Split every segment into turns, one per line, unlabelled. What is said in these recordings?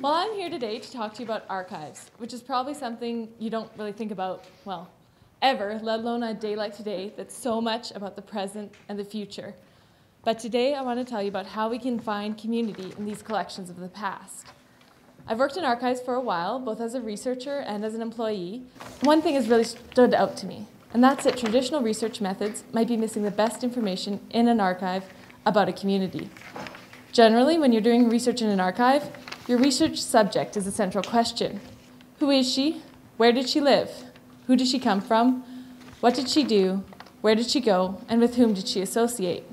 Well, I'm here today to talk to you about archives, which is probably something you don't really think about, well, ever, let alone on a day like today that's so much about the present and the future. But today I want to tell you about how we can find community in these collections of the past. I've worked in archives for a while, both as a researcher and as an employee. One thing has really stood out to me, and that's that traditional research methods might be missing the best information in an archive about a community. Generally, when you're doing research in an archive, your research subject is the central question. Who is she? Where did she live? Who did she come from? What did she do? Where did she go? And with whom did she associate?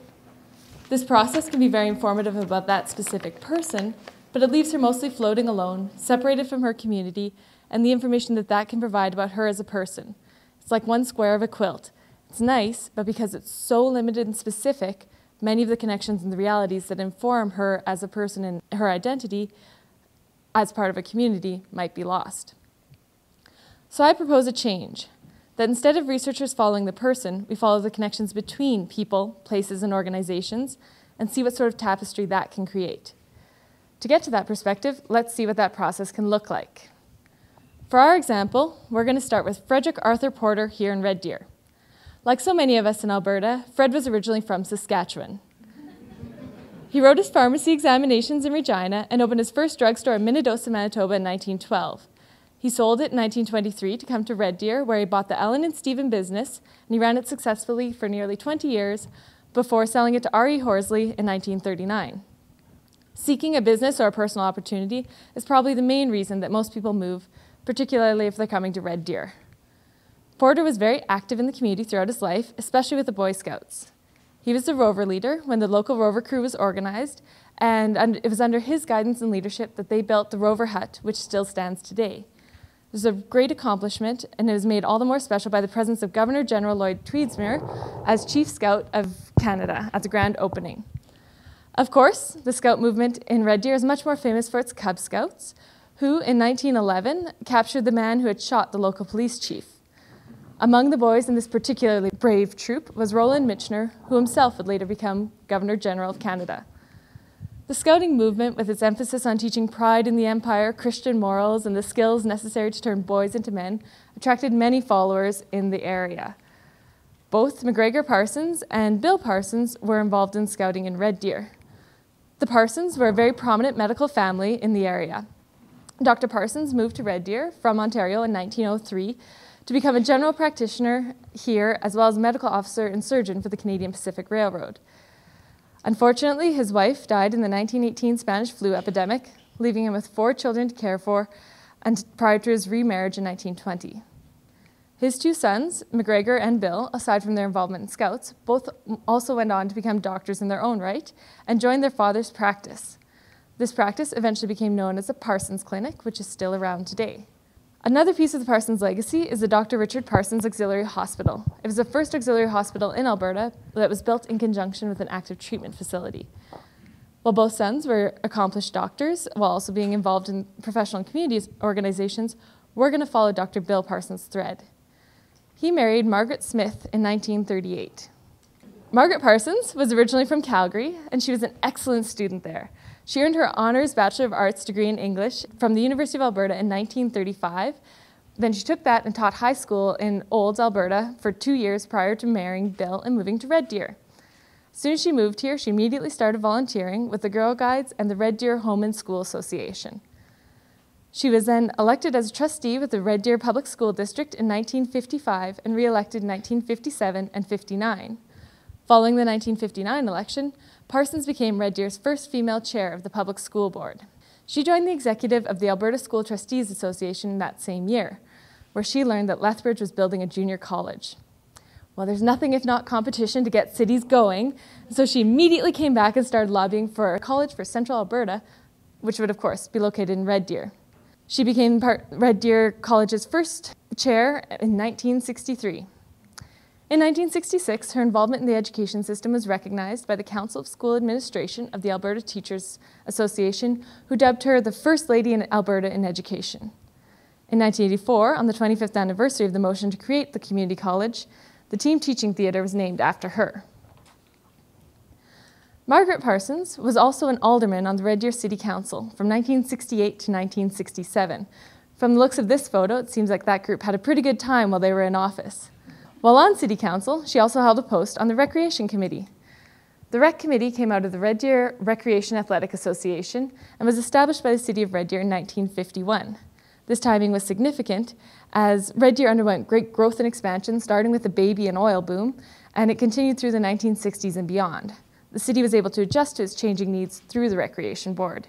This process can be very informative about that specific person, but it leaves her mostly floating alone, separated from her community, and the information that can provide about her as a person. It's like one square of a quilt. It's nice, but because it's so limited and specific, many of the connections and the realities that inform her as a person and her identity as part of a community might be lost. So I propose a change, that instead of researchers following the person, we follow the connections between people, places, and organizations, and see what sort of tapestry that can create. To get to that perspective, let's see what that process can look like. For our example, we're going to start with Frederick Arthur Porter here in Red Deer. Like so many of us in Alberta, Fred was originally from Saskatchewan. He wrote his pharmacy examinations in Regina and opened his first drugstore in Minnedosa, Manitoba in 1912. He sold it in 1923 to come to Red Deer, where he bought the Ellen and Stephen business, and he ran it successfully for nearly 20 years before selling it to R.E. Horsley in 1939. Seeking a business or a personal opportunity is probably the main reason that most people move, particularly if they're coming to Red Deer. Porter was very active in the community throughout his life, especially with the Boy Scouts. He was the rover leader when the local rover crew was organized, and it was under his guidance and leadership that they built the rover hut, which still stands today. It was a great accomplishment, and it was made all the more special by the presence of Governor General Lloyd Tweedsmuir as Chief Scout of Canada at the grand opening. Of course, the Scout movement in Red Deer is much more famous for its Cub Scouts, who in 1911 captured the man who had shot the local police chief. Among the boys in this particularly brave troop was Roland Michener, who himself would later become Governor General of Canada. The Scouting movement, with its emphasis on teaching pride in the Empire, Christian morals, and the skills necessary to turn boys into men, attracted many followers in the area. Both Margaret Parsons and Bill Parsons were involved in Scouting in Red Deer. The Parsons were a very prominent medical family in the area. Dr. Parsons moved to Red Deer from Ontario in 1903 to become a general practitioner here, as well as a medical officer and surgeon for the Canadian Pacific Railroad. Unfortunately, his wife died in the 1918 Spanish flu epidemic, leaving him with 4 children to care for, and prior to his remarriage in 1920. His 2 sons, McGregor and Bill, aside from their involvement in Scouts, both also went on to become doctors in their own right and joined their father's practice. This practice eventually became known as the Parsons Clinic, which is still around today. Another piece of the Parsons legacy is the Dr. Richard Parsons Auxiliary Hospital. It was the first auxiliary hospital in Alberta that was built in conjunction with an active treatment facility. While both sons were accomplished doctors, while also being involved in professional and community organizations, we're going to follow Dr. Bill Parsons' thread. He married Margaret Smith in 1938. Margaret Parsons was originally from Calgary, and she was an excellent student there. She earned her Honours Bachelor of Arts degree in English from the University of Alberta in 1935. Then she took that and taught high school in Olds, Alberta for 2 years prior to marrying Bill and moving to Red Deer. As soon as she moved here, she immediately started volunteering with the Girl Guides and the Red Deer Home and School Association. She was then elected as a trustee with the Red Deer Public School District in 1955 and re-elected in 1957 and 59. Following the 1959 election, Parsons became Red Deer's first female chair of the Public School Board. She joined the executive of the Alberta School Trustees Association that same year, where she learned that Lethbridge was building a junior college. Well, there's nothing if not competition to get cities going, so she immediately came back and started lobbying for a college for Central Alberta, which would, of course, be located in Red Deer. She became Red Deer College's first chair in 1963. In 1966, her involvement in the education system was recognized by the Council of School Administration of the Alberta Teachers Association, who dubbed her the First Lady in Alberta in Education. In 1984, on the 25th anniversary of the motion to create the community college, the team teaching theatre was named after her. Margaret Parsons was also an alderman on the Red Deer City Council from 1968 to 1967. From the looks of this photo, it seems like that group had a pretty good time while they were in office. While on City Council, she also held a post on the Recreation Committee. The Rec Committee came out of the Red Deer Recreation Athletic Association and was established by the City of Red Deer in 1951. This timing was significant as Red Deer underwent great growth and expansion, starting with the baby and oil boom, and it continued through the 1960s and beyond. The city was able to adjust to its changing needs through the Recreation Board.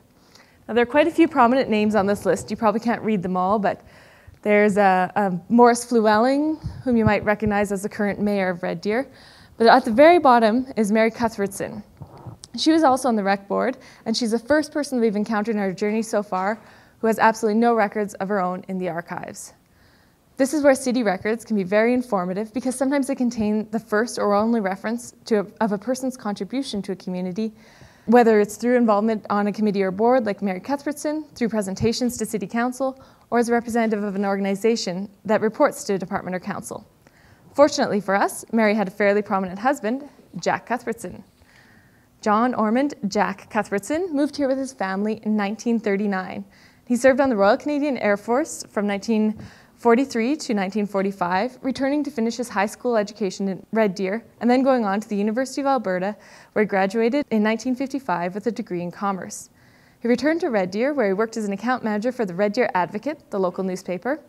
Now, there are quite a few prominent names on this list. You probably can't read them all, but there's Morris Flewelling, whom you might recognize as the current mayor of Red Deer. But at the very bottom is Mary Cuthbertson. She was also on the Rec Board, and she's the first person we've encountered in our journey so far who has absolutely no records of her own in the archives. This is where city records can be very informative because sometimes they contain the first or only reference of a person's contribution to a community, whether it's through involvement on a committee or board like Mary Cuthbertson, through presentations to City Council, or as a representative of an organization that reports to a department or council. Fortunately for us, Mary had a fairly prominent husband, Jack Cuthbertson. John Ormond Jack Cuthbertson moved here with his family in 1939. He served on the Royal Canadian Air Force from 1943 to 1945, returning to finish his high school education in Red Deer, and then going on to the University of Alberta, where he graduated in 1955 with a degree in commerce. He returned to Red Deer, where he worked as an account manager for the Red Deer Advocate, the local newspaper,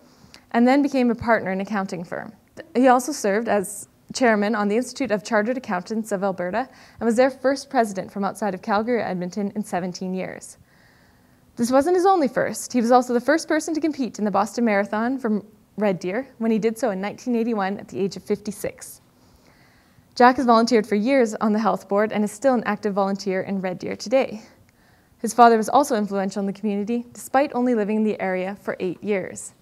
and then became a partner in an accounting firm. He also served as chairman on the Institute of Chartered Accountants of Alberta and was their first president from outside of Calgary or Edmonton in 17 years. This wasn't his only first. He was also the first person to compete in the Boston Marathon from Red Deer when he did so in 1981 at the age of 56. Jack has volunteered for years on the health board and is still an active volunteer in Red Deer today. His father was also influential in the community, despite only living in the area for 8 years.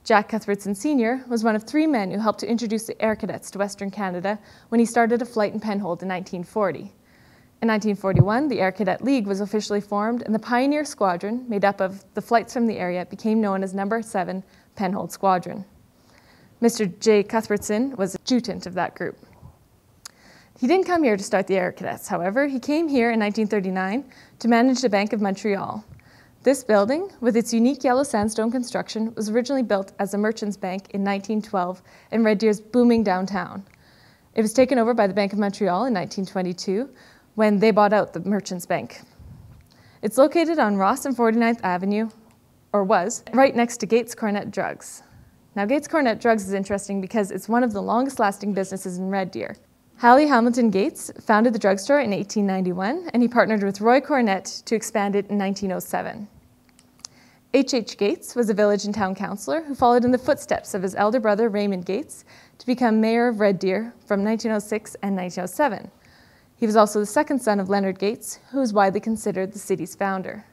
Jack Cuthbertson Sr. was one of 3 men who helped to introduce the Air Cadets to Western Canada when he started a flight in Penhold in 1940. In 1941, the Air Cadet League was officially formed, and the Pioneer Squadron, made up of the flights from the area, became known as No. 7 Penhold Squadron. Mr. J. Cuthbertson was adjutant of that group. He didn't come here to start the Air Cadets, however. He came here in 1939 to manage the Bank of Montreal. This building, with its unique yellow sandstone construction, was originally built as a merchant's bank in 1912 in Red Deer's booming downtown. It was taken over by the Bank of Montreal in 1922 when they bought out the merchant's bank. It's located on Ross and 49th Avenue, or was, right next to Gates Cornett Drugs. Now, Gates Cornett Drugs is interesting because it's one of the longest-lasting businesses in Red Deer. Hallie Hamilton Gates founded the drugstore in 1891, and he partnered with Roy Cornett to expand it in 1907. H. Gates was a village and town councillor who followed in the footsteps of his elder brother Raymond Gates to become mayor of Red Deer from 1906 and 1907. He was also the second son of Leonard Gates, who is widely considered the city's founder.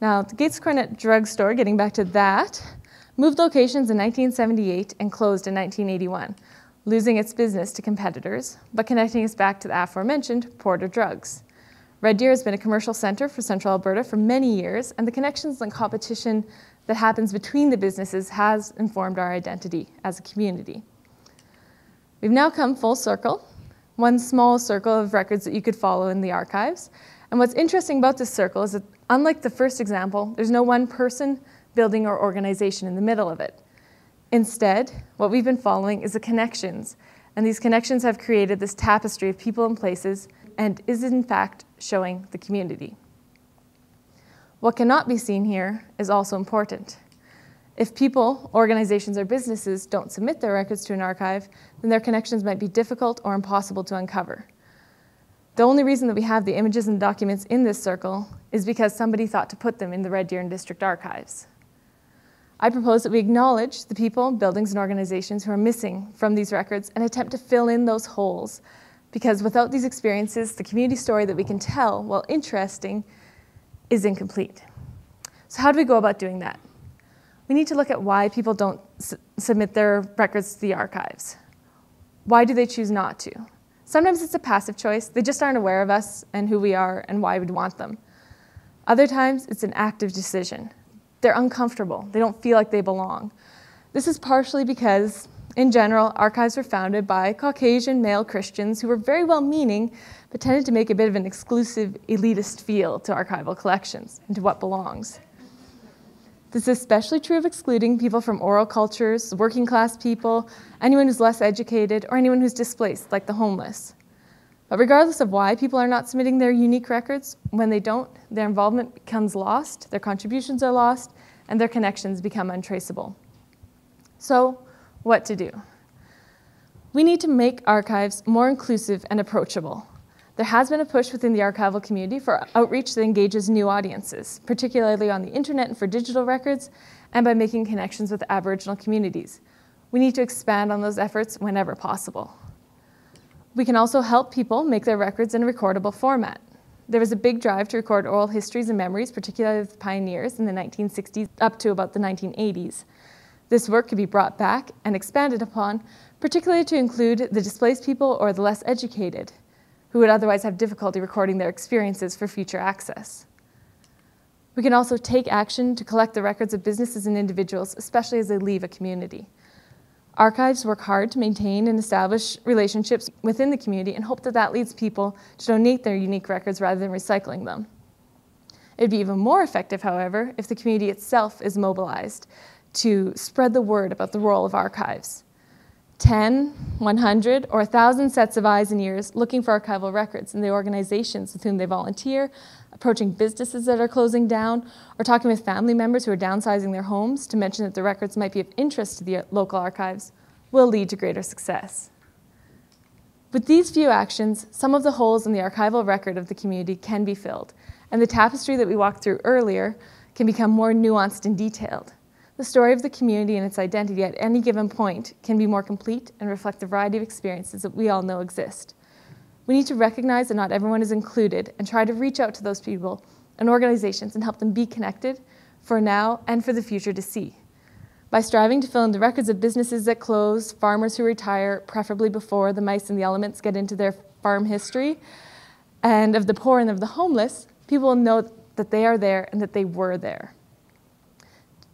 Now, the Gates Cornett drugstore, getting back to that, moved locations in 1978 and closed in 1981, losing its business to competitors, but connecting us back to the aforementioned Porter Drugs. Red Deer has been a commercial center for Central Alberta for many years, and the connections and competition that happens between the businesses has informed our identity as a community. We've now come full circle, one small circle of records that you could follow in the archives. And what's interesting about this circle is that, unlike the first example, there's no one person, building, or organization in the middle of it. Instead, what we've been following is the connections, and these connections have created this tapestry of people and places and is in fact showing the community. What cannot be seen here is also important. If people, organizations, or businesses don't submit their records to an archive, then their connections might be difficult or impossible to uncover. The only reason that we have the images and documents in this circle is because somebody thought to put them in the Red Deer and District archives. I propose that we acknowledge the people, buildings, and organizations who are missing from these records and attempt to fill in those holes, because without these experiences, the community story that we can tell, while interesting, is incomplete. So how do we go about doing that? We need to look at why people don't submit their records to the archives. Why do they choose not to? Sometimes it's a passive choice. They just aren't aware of us and who we are and why we'd want them. Other times, it's an active decision. They're uncomfortable. They don't feel like they belong. This is partially because, in general, archives were founded by Caucasian male Christians who were very well-meaning, but tended to make a bit of an exclusive, elitist feel to archival collections and to what belongs. This is especially true of excluding people from oral cultures, working class people, anyone who's less educated, or anyone who's displaced, like the homeless. But regardless of why people are not submitting their unique records, when they don't, their involvement becomes lost, their contributions are lost, and their connections become untraceable. So, what to do? We need to make archives more inclusive and approachable. There has been a push within the archival community for outreach that engages new audiences, particularly on the internet and for digital records, and by making connections with Aboriginal communities. We need to expand on those efforts whenever possible. We can also help people make their records in a recordable format. There was a big drive to record oral histories and memories, particularly with pioneers in the 1960s up to about the 1980s. This work could be brought back and expanded upon, particularly to include the displaced people or the less educated, who would otherwise have difficulty recording their experiences for future access. We can also take action to collect the records of businesses and individuals, especially as they leave a community. Archives work hard to maintain and establish relationships within the community and hope that that leads people to donate their unique records rather than recycling them. It would be even more effective, however, if the community itself is mobilized to spread the word about the role of archives. 10, 100, or 1,000 sets of eyes and ears looking for archival records in the organizations with whom they volunteer, approaching businesses that are closing down, or talking with family members who are downsizing their homes to mention that the records might be of interest to the local archives, will lead to greater success. With these few actions, some of the holes in the archival record of the community can be filled, and the tapestry that we walked through earlier can become more nuanced and detailed. The story of the community and its identity at any given point can be more complete and reflect the variety of experiences that we all know exist. We need to recognize that not everyone is included and try to reach out to those people and organizations and help them be connected for now and for the future to see. By striving to fill in the records of businesses that close, farmers who retire, preferably before the mice and the elements get into their farm history, and of the poor and of the homeless, people will know that they are there and that they were there.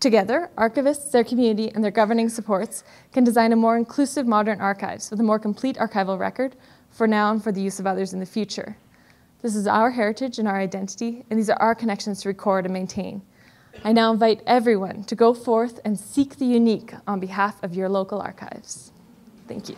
Together, archivists, their community, and their governing supports can design a more inclusive modern archives with a more complete archival record for now and for the use of others in the future. This is our heritage and our identity, and these are our connections to record and maintain. I now invite everyone to go forth and seek the unique on behalf of your local archives. Thank you.